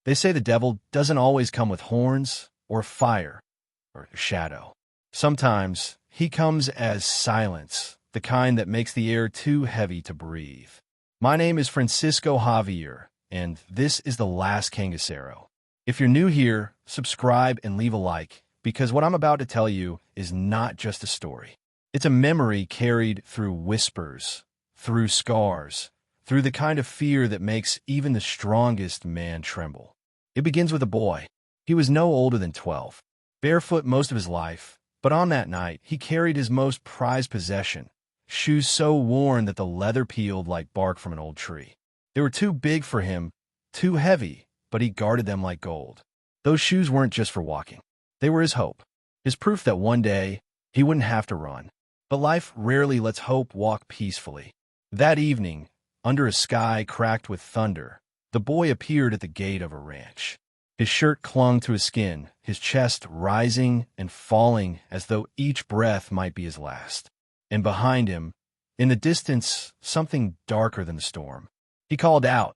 They say the devil doesn't always come with horns or fire or a shadow. Sometimes he comes as silence, the kind that makes the air too heavy to breathe. My name is Francisco Javier, and this is The Last Cangassero. If you're new here, subscribe and leave a like, because what I'm about to tell you is not just a story. It's a memory carried through whispers, through scars, through the kind of fear that makes even the strongest man tremble. It begins with a boy. He was no older than 12, barefoot most of his life, but on that night he carried his most prized possession, shoes so worn that the leather peeled like bark from an old tree. They were too big for him, too heavy, but he guarded them like gold. Those shoes weren't just for walking. They were his hope, his proof that one day he wouldn't have to run. But life rarely lets hope walk peacefully. That evening, under a sky cracked with thunder, the boy appeared at the gate of a ranch. His shirt clung to his skin, his chest rising and falling as though each breath might be his last. And behind him, in the distance, something darker than the storm. He called out,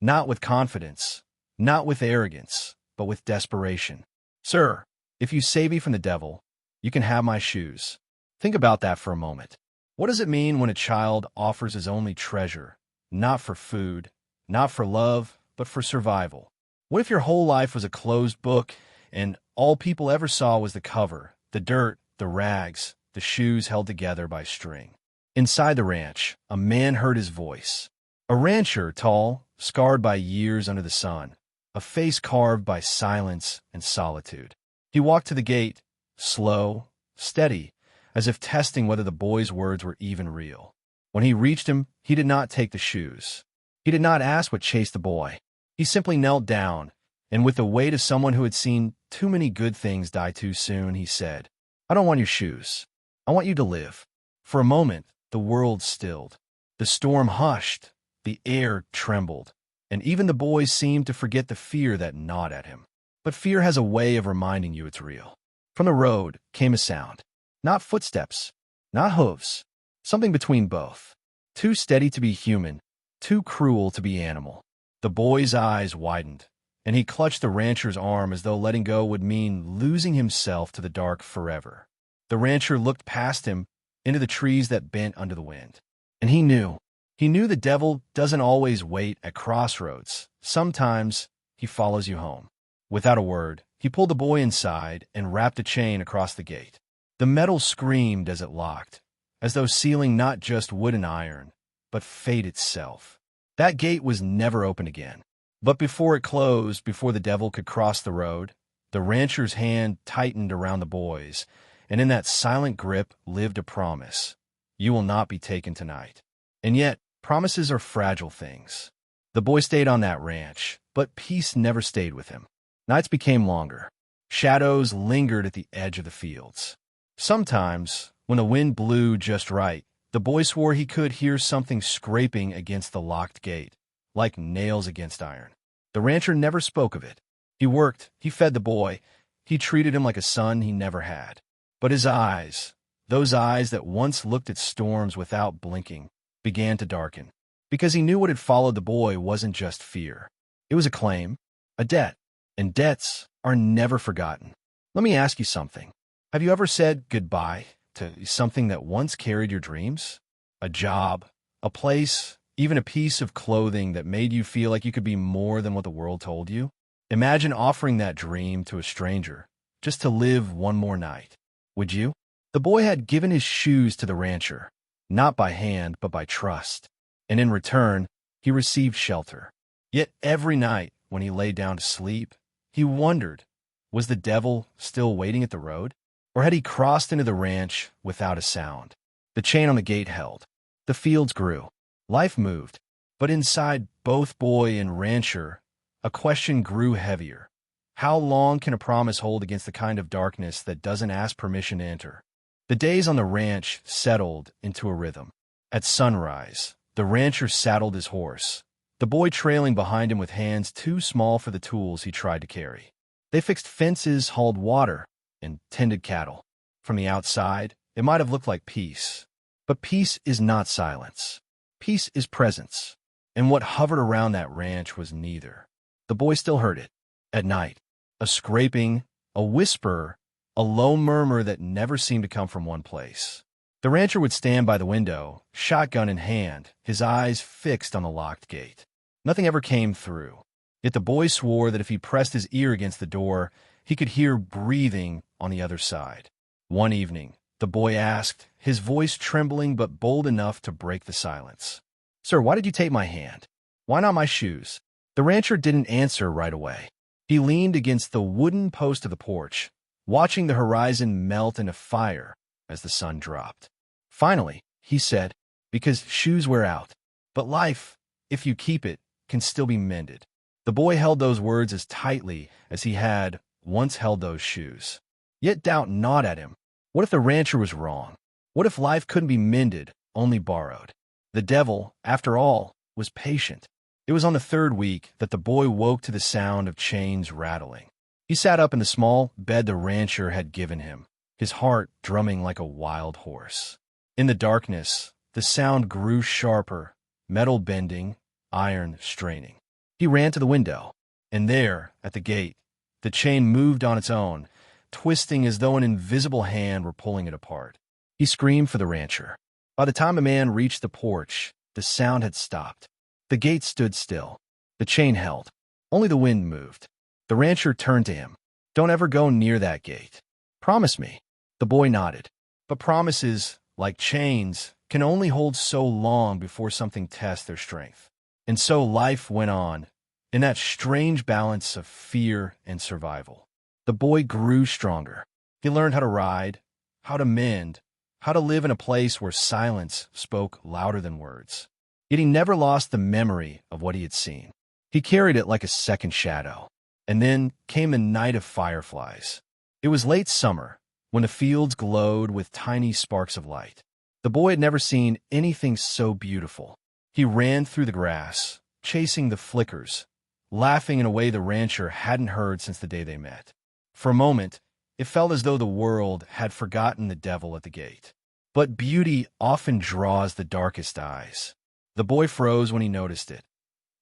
not with confidence, not with arrogance, but with desperation. "Sir, if you save me from the devil, you can have my shoes." Think about that for a moment. What does it mean when a child offers his only treasure, not for food, not for love, but for survival? What if your whole life was a closed book and all people ever saw was the cover, the dirt, the rags, the shoes held together by string? Inside the ranch, a man heard his voice. A rancher, tall, scarred by years under the sun, a face carved by silence and solitude. He walked to the gate, slow, steady, as if testing whether the boy's words were even real. When he reached him, he did not take the shoes. He did not ask what chased the boy. He simply knelt down, and with the weight of someone who had seen too many good things die too soon, he said, "I don't want your shoes. I want you to live." For a moment, the world stilled. The storm hushed, the air trembled, and even the boy seemed to forget the fear that gnawed at him. But fear has a way of reminding you it's real. From the road came a sound. Not footsteps, not hooves, something between both. Too steady to be human, too cruel to be animal. The boy's eyes widened, and he clutched the rancher's arm as though letting go would mean losing himself to the dark forever. The rancher looked past him into the trees that bent under the wind. And he knew the devil doesn't always wait at crossroads. Sometimes he follows you home. Without a word, he pulled the boy inside and wrapped a chain across the gate. The metal screamed as it locked, as though sealing not just wood and iron, but fate itself. That gate was never opened again. But before it closed, before the devil could cross the road, the rancher's hand tightened around the boy's, and in that silent grip lived a promise. You will not be taken tonight. And yet, promises are fragile things. The boy stayed on that ranch, but peace never stayed with him. Nights became longer. Shadows lingered at the edge of the fields. Sometimes, when the wind blew just right, the boy swore he could hear something scraping against the locked gate, like nails against iron. The rancher never spoke of it. He worked, he fed the boy, he treated him like a son he never had. But his eyes, those eyes that once looked at storms without blinking, began to darken, because he knew what had followed the boy wasn't just fear. It was a claim, a debt, and debts are never forgotten. Let me ask you something. Have you ever said goodbye to something that once carried your dreams? A job, a place, even a piece of clothing that made you feel like you could be more than what the world told you? Imagine offering that dream to a stranger, just to live one more night. Would you? The boy had given his shoes to the rancher, not by hand, but by trust. And in return, he received shelter. Yet every night, when he lay down to sleep, he wondered, was the devil still waiting at the road? Or had he crossed into the ranch without a sound? The chain on the gate held. The fields grew. Life moved. But inside both boy and rancher, a question grew heavier. How long can a promise hold against the kind of darkness that doesn't ask permission to enter? The days on the ranch settled into a rhythm. At sunrise, the rancher saddled his horse, the boy trailing behind him with hands too small for the tools he tried to carry. They fixed fences, hauled water, and tended cattle. From the outside, it might have looked like peace. But peace is not silence. Peace is presence. And what hovered around that ranch was neither. The boy still heard it. At night, a scraping, a whisper, a low murmur that never seemed to come from one place. The rancher would stand by the window, shotgun in hand, his eyes fixed on the locked gate. Nothing ever came through. Yet the boy swore that if he pressed his ear against the door, he could hear breathing on the other side. One evening, the boy asked, his voice trembling but bold enough to break the silence. "Sir, why did you take my hand? Why not my shoes?" The rancher didn't answer right away. He leaned against the wooden post of the porch, watching the horizon melt into fire as the sun dropped. Finally, he said, "Because shoes wear out. But life, if you keep it, can still be mended." The boy held those words as tightly as he had once held those shoes. Yet doubt gnawed at him. What if the rancher was wrong? What if life couldn't be mended, only borrowed? The devil, after all, was patient. It was on the third week that the boy woke to the sound of chains rattling. He sat up in the small bed the rancher had given him, his heart drumming like a wild horse. In the darkness, the sound grew sharper, metal bending, iron straining. He ran to the window, and there, at the gate, the chain moved on its own, twisting as though an invisible hand were pulling it apart. He screamed for the rancher. By the time a man reached the porch, the sound had stopped. The gate stood still. The chain held. Only the wind moved. The rancher turned to him. "Don't ever go near that gate. Promise me." The boy nodded. But promises, like chains, can only hold so long before something tests their strength. And so life went on, in that strange balance of fear and survival. The boy grew stronger. He learned how to ride, how to mend, how to live in a place where silence spoke louder than words. Yet he never lost the memory of what he had seen. He carried it like a second shadow. And then came the night of fireflies. It was late summer, when the fields glowed with tiny sparks of light. The boy had never seen anything so beautiful. He ran through the grass, chasing the flickers, laughing in a way the rancher hadn't heard since the day they met. For a moment, it felt as though the world had forgotten the devil at the gate. But beauty often draws the darkest eyes. The boy froze when he noticed it.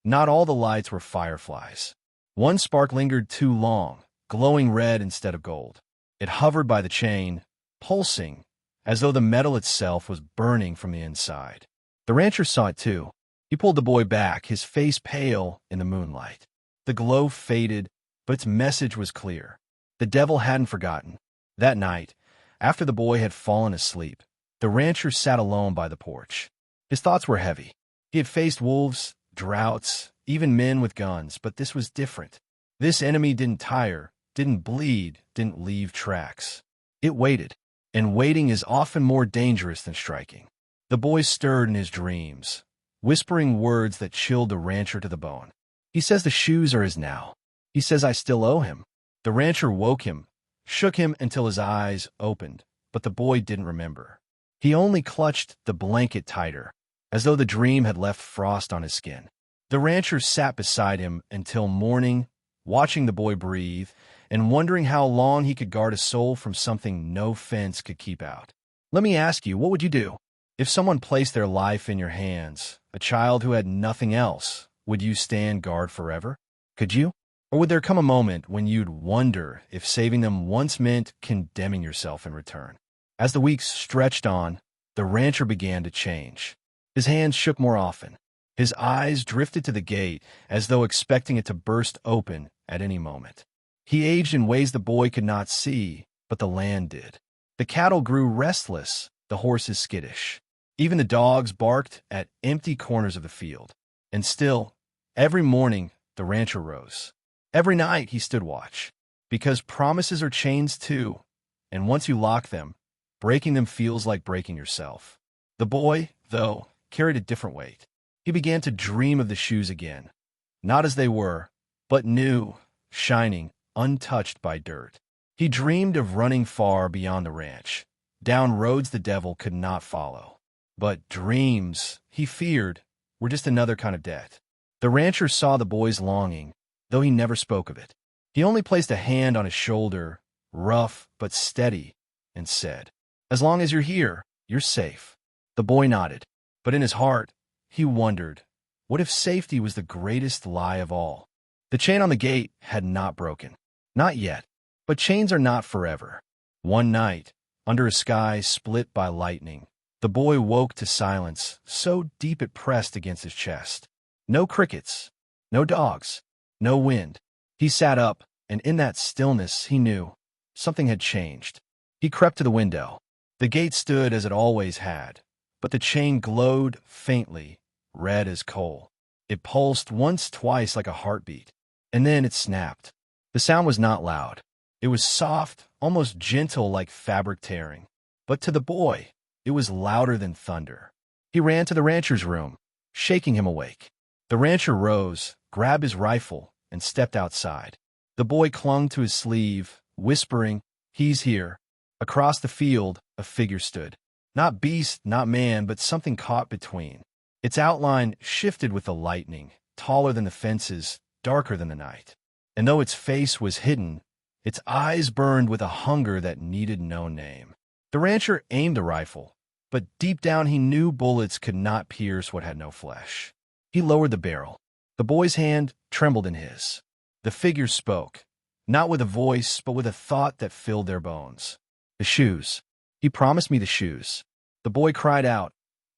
Not all the lights were fireflies. One spark lingered too long, glowing red instead of gold. It hovered by the chain, pulsing, as though the metal itself was burning from the inside. The rancher saw it too. He pulled the boy back, his face pale in the moonlight. The glow faded, but its message was clear. The devil hadn't forgotten. That night, after the boy had fallen asleep, the rancher sat alone by the porch. His thoughts were heavy. He had faced wolves, droughts, even men with guns, but this was different. This enemy didn't tire, didn't bleed, didn't leave tracks. It waited, and waiting is often more dangerous than striking. The boy stirred in his dreams, whispering words that chilled the rancher to the bone. "He says the shoes are his now. He says I still owe him." The rancher woke him, shook him until his eyes opened, but the boy didn't remember. He only clutched the blanket tighter, as though the dream had left frost on his skin. The rancher sat beside him until morning, watching the boy breathe and wondering how long he could guard a soul from something no fence could keep out. "Let me ask you, what would you do? If someone placed their life in your hands, a child who had nothing else, would you stand guard forever? Could you? Or would there come a moment when you'd wonder if saving them once meant condemning yourself in return?" As the weeks stretched on, the rancher began to change. His hands shook more often. His eyes drifted to the gate as though expecting it to burst open at any moment. He aged in ways the boy could not see, but the land did. The cattle grew restless, the horses skittish. Even the dogs barked at empty corners of the field. And still, every morning, the rancher rose. Every night he stood watch. Because promises are chains too, and once you lock them, breaking them feels like breaking yourself. The boy, though, carried a different weight. He began to dream of the shoes again, not as they were, but new, shining, untouched by dirt. He dreamed of running far beyond the ranch, down roads the devil could not follow. But dreams, he feared, were just another kind of debt. The rancher saw the boy's longing, though he never spoke of it. He only placed a hand on his shoulder, rough but steady, and said, "As long as you're here, you're safe." The boy nodded, but in his heart, he wondered, what if safety was the greatest lie of all? The chain on the gate had not broken. Not yet. But chains are not forever. One night, under a sky split by lightning, the boy woke to silence so deep it pressed against his chest. No crickets, no dogs, no wind. He sat up, and in that stillness he knew something had changed. He crept to the window. The gate stood as it always had, but the chain glowed faintly, red as coal. It pulsed once, twice like a heartbeat, and then it snapped. The sound was not loud. It was soft, almost gentle like fabric tearing. But to the boy, it was louder than thunder. He ran to the rancher's room, shaking him awake. The rancher rose, grabbed his rifle, and stepped outside. The boy clung to his sleeve, whispering, "He's here." Across the field, a figure stood. Not beast, not man, but something caught between. Its outline shifted with the lightning, taller than the fences, darker than the night. And though its face was hidden, its eyes burned with a hunger that needed no name. The rancher aimed the rifle, but deep down he knew bullets could not pierce what had no flesh. He lowered the barrel. The boy's hand trembled in his. The figure spoke, not with a voice, but with a thought that filled their bones. "The shoes. He promised me the shoes." The boy cried out,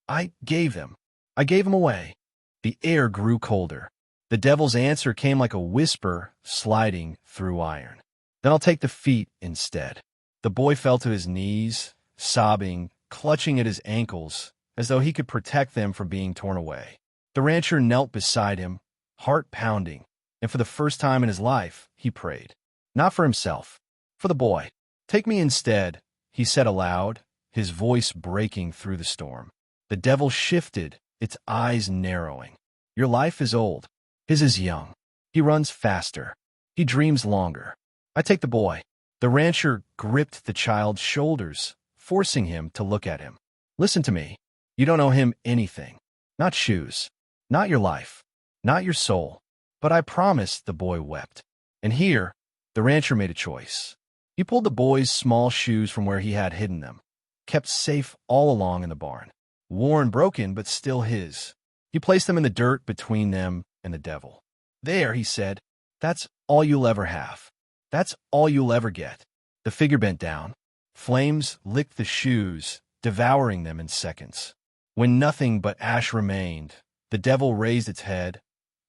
"I gave them. I gave them away." The air grew colder. The devil's answer came like a whisper sliding through iron. "Then I'll take the feet instead." The boy fell to his knees, sobbing, clutching at his ankles, as though he could protect them from being torn away. The rancher knelt beside him, heart pounding, and for the first time in his life, he prayed. Not for himself, for the boy. "Take me instead," he said aloud, his voice breaking through the storm. The devil shifted, its eyes narrowing. "Your life is old. His is young. He runs faster. He dreams longer. I take the boy." The rancher gripped the child's shoulders, forcing him to look at him. "Listen to me. You don't owe him anything. Not shoes. Not your life. Not your soul. But I promised," the boy wept. And here, the rancher made a choice. He pulled the boy's small shoes from where he had hidden them, kept safe all along in the barn. Worn, broken, but still his. He placed them in the dirt between them and the devil. "There," he said, "that's all you'll ever have. That's all you'll ever get." The figure bent down. Flames licked the shoes, devouring them in seconds. When nothing but ash remained, the devil raised its head,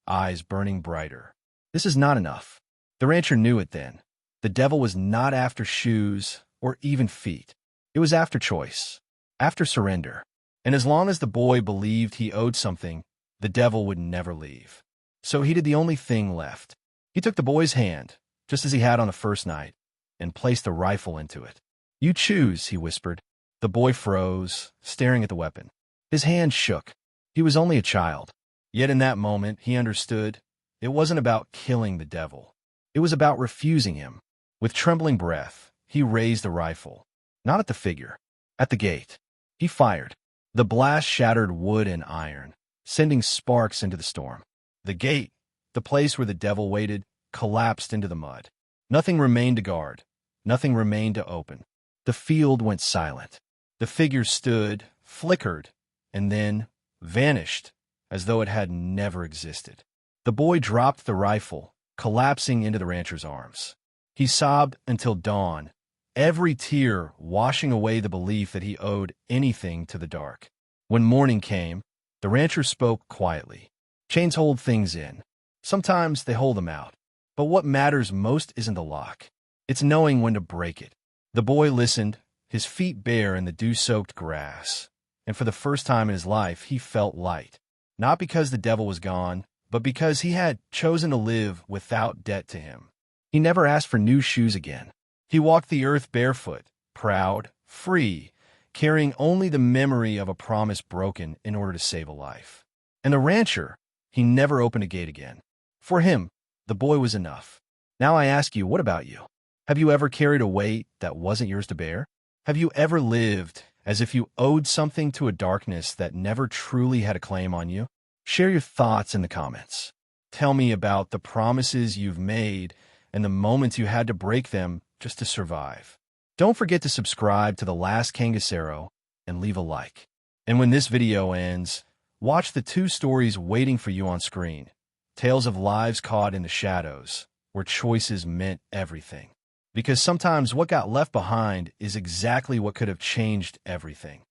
eyes burning brighter. This is not enough. The rancher knew it then. The devil was not after shoes or even feet. It was after choice, after surrender. And as long as the boy believed he owed something, the devil would never leave. So he did the only thing left. He took the boy's hand, just as he had on the first night, and placed the rifle into it. "You choose," he whispered. The boy froze, staring at the weapon. His hand shook. He was only a child. Yet in that moment, he understood it wasn't about killing the devil. It was about refusing him. With trembling breath, he raised the rifle, not at the figure, at the gate. He fired. The blast shattered wood and iron, sending sparks into the storm. The gate, the place where the devil waited, collapsed into the mud. Nothing remained to guard. Nothing remained to open. The field went silent. The figure stood, flickered, and then vanished as though it had never existed. The boy dropped the rifle, collapsing into the rancher's arms. He sobbed until dawn, every tear washing away the belief that he owed anything to the dark. When morning came, the rancher spoke quietly. "Chains hold things in. Sometimes they hold them out. But what matters most isn't the lock. It's knowing when to break it." The boy listened, his feet bare in the dew-soaked grass. And for the first time in his life, he felt light. Not because the devil was gone, but because he had chosen to live without debt to him. He never asked for new shoes again. He walked the earth barefoot, proud, free, carrying only the memory of a promise broken in order to save a life. And the rancher, he never opened a gate again. For him, the boy was enough. Now I ask you, what about you? Have you ever carried a weight that wasn't yours to bear? Have you ever lived as if you owed something to a darkness that never truly had a claim on you? Share your thoughts in the comments. Tell me about the promises you've made and the moments you had to break them just to survive. Don't forget to subscribe to The Last Kangassero and leave a like. And when this video ends, watch the 2 stories waiting for you on screen. tales of lives caught in the shadows, where choices meant everything. Because sometimes what got left behind is exactly what could have changed everything.